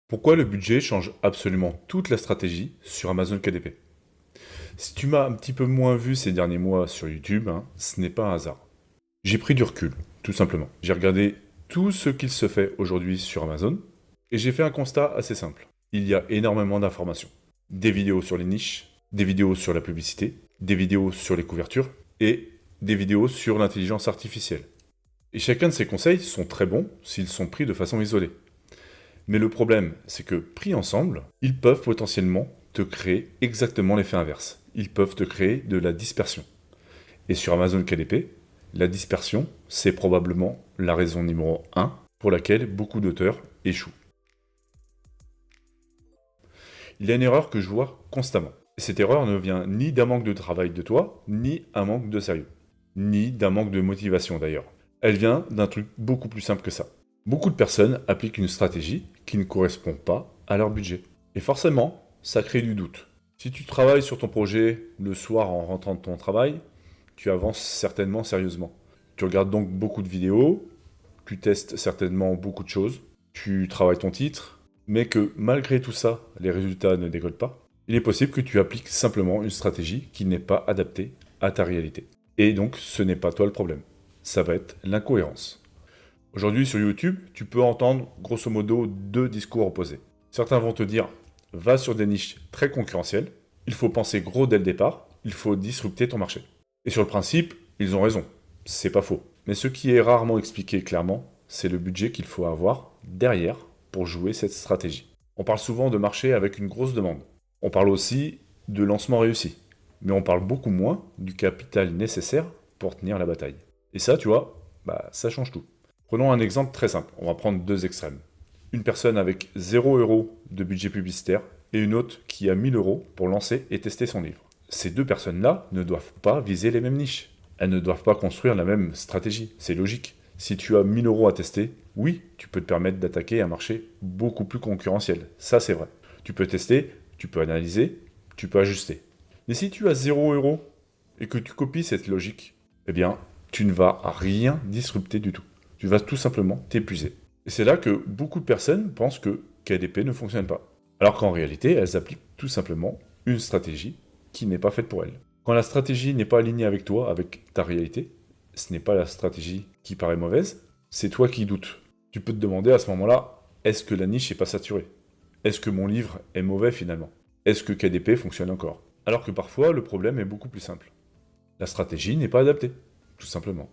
Pourquoi le budget change absolument toute la stratégie sur Amazon KDP? Si tu m'as un petit peu moins vu ces derniers mois sur YouTube, ce n'est pas un hasard. J'ai pris du recul, tout simplement. J'ai regardé tout ce qu'il se fait aujourd'hui sur Amazon et j'ai fait un constat assez simple. Il y a énormément d'informations. Des vidéos sur les niches, des vidéos sur la publicité, des vidéos sur les couvertures et des vidéos sur l'intelligence artificielle. Et chacun de ces conseils sont très bons s'ils sont pris de façon isolée. Mais le problème, c'est que pris ensemble, ils peuvent potentiellement te créer exactement l'effet inverse. Ils peuvent te créer de la dispersion. Et sur Amazon KDP, la dispersion, c'est probablement la raison numéro 1 pour laquelle beaucoup d'auteurs échouent. Il y a une erreur que je vois constamment. Et cette erreur ne vient ni d'un manque de travail de toi, ni un manque de sérieux. Ni d'un manque de motivation d'ailleurs. Elle vient d'un truc beaucoup plus simple que ça. Beaucoup de personnes appliquent une stratégie qui ne correspond pas à leur budget. Et forcément, ça crée du doute. Si tu travailles sur ton projet le soir en rentrant de ton travail, tu avances certainement sérieusement. Tu regardes donc beaucoup de vidéos, tu testes certainement beaucoup de choses, tu travailles ton titre, mais que malgré tout ça, les résultats ne décollent pas, il est possible que tu appliques simplement une stratégie qui n'est pas adaptée à ta réalité. Et donc, ce n'est pas toi le problème. Ça va être l'incohérence. Aujourd'hui, sur YouTube, tu peux entendre grosso modo deux discours opposés. Certains vont te dire, va sur des niches très concurrentielles, il faut penser gros dès le départ, il faut disrupter ton marché. Et sur le principe, ils ont raison, c'est pas faux. Mais ce qui est rarement expliqué clairement, c'est le budget qu'il faut avoir derrière pour jouer cette stratégie. On parle souvent de marché avec une grosse demande. On parle aussi de lancement réussi. Mais on parle beaucoup moins du capital nécessaire pour tenir la bataille. Et ça, tu vois, ça change tout. Prenons un exemple très simple, on va prendre deux extrêmes. Une personne avec 0 € de budget publicitaire et une autre qui a 1 000 € pour lancer et tester son livre. Ces deux personnes-là ne doivent pas viser les mêmes niches. Elles ne doivent pas construire la même stratégie, c'est logique. Si tu as 1 000 € à tester, oui, tu peux te permettre d'attaquer un marché beaucoup plus concurrentiel. Ça, c'est vrai. Tu peux tester, tu peux analyser, tu peux ajuster. Mais si tu as 0 € et que tu copies cette logique, eh bien, tu ne vas rien disrupter du tout. Tu vas tout simplement t'épuiser. Et c'est là que beaucoup de personnes pensent que KDP ne fonctionne pas. Alors qu'en réalité, elles appliquent tout simplement une stratégie qui n'est pas faite pour elles. Quand la stratégie n'est pas alignée avec toi, avec ta réalité, ce n'est pas la stratégie qui paraît mauvaise, c'est toi qui doutes. Tu peux te demander à ce moment-là, est-ce que la niche n'est pas saturée? Est-ce que mon livre est mauvais finalement? Est-ce que KDP fonctionne encore? Alors que parfois, le problème est beaucoup plus simple. La stratégie n'est pas adaptée, tout simplement.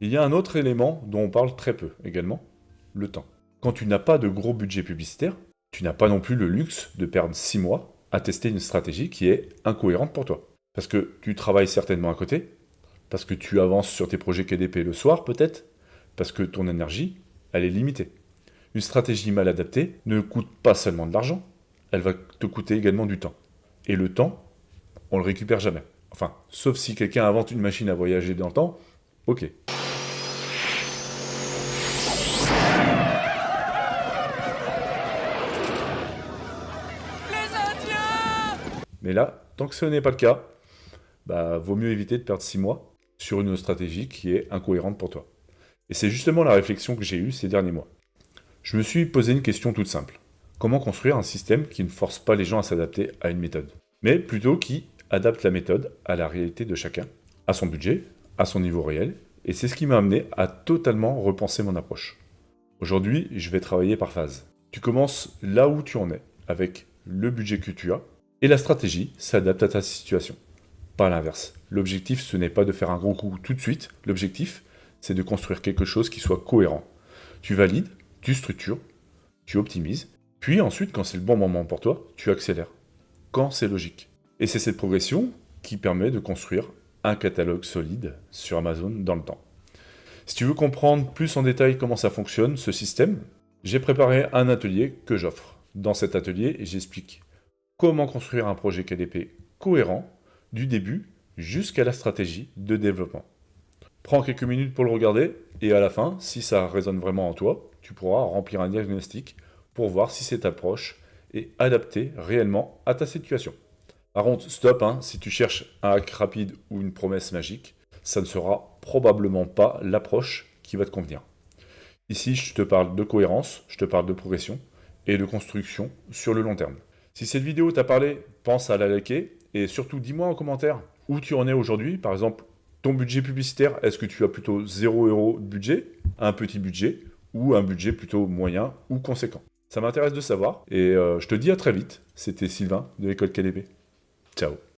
Il y a un autre élément dont on parle très peu également, le temps. Quand tu n'as pas de gros budget publicitaire, tu n'as pas non plus le luxe de perdre 6 mois à tester une stratégie qui est incohérente pour toi. Parce que tu travailles certainement à côté, parce que tu avances sur tes projets KDP le soir peut-être, parce que ton énergie, elle est limitée. Une stratégie mal adaptée ne coûte pas seulement de l'argent, elle va te coûter également du temps. Et le temps, on le récupère jamais. Enfin, sauf si quelqu'un invente une machine à voyager dans le temps, ok. Mais là, tant que ce n'est pas le cas, vaut mieux éviter de perdre 6 mois sur une stratégie qui est incohérente pour toi. Et c'est justement la réflexion que j'ai eue ces derniers mois. Je me suis posé une question toute simple. Comment construire un système qui ne force pas les gens à s'adapter à une méthode, mais plutôt qui adapte la méthode à la réalité de chacun, à son budget, à son niveau réel, et c'est ce qui m'a amené à totalement repenser mon approche. Aujourd'hui, je vais travailler par phase. Tu commences là où tu en es, avec le budget que tu as, et la stratégie s'adapte à ta situation. Pas l'inverse. L'objectif, ce n'est pas de faire un gros coup tout de suite. L'objectif, c'est de construire quelque chose qui soit cohérent. Tu valides, tu structures, tu optimises, puis ensuite, quand c'est le bon moment pour toi, tu accélères. Quand c'est logique. Et c'est cette progression qui permet de construire un catalogue solide sur Amazon dans le temps. Si tu veux comprendre plus en détail comment ça fonctionne, ce système, j'ai préparé un atelier que j'offre. Dans cet atelier, j'explique comment construire un projet KDP cohérent du début jusqu'à la stratégie de développement. Prends quelques minutes pour le regarder et à la fin, si ça résonne vraiment en toi, tu pourras remplir un diagnostic pour voir si cette approche est adaptée réellement à ta situation. Par contre, stop, si tu cherches un hack rapide ou une promesse magique, ça ne sera probablement pas l'approche qui va te convenir. Ici, je te parle de cohérence, je te parle de progression et de construction sur le long terme. Si cette vidéo t'a parlé, pense à la liker et surtout dis-moi en commentaire où tu en es aujourd'hui. Par exemple, ton budget publicitaire, est-ce que tu as plutôt 0 € de budget, un petit budget ou un budget plutôt moyen ou conséquent? Ça m'intéresse de savoir et je te dis à très vite. C'était Sylvain de l'école KDP. Ciao.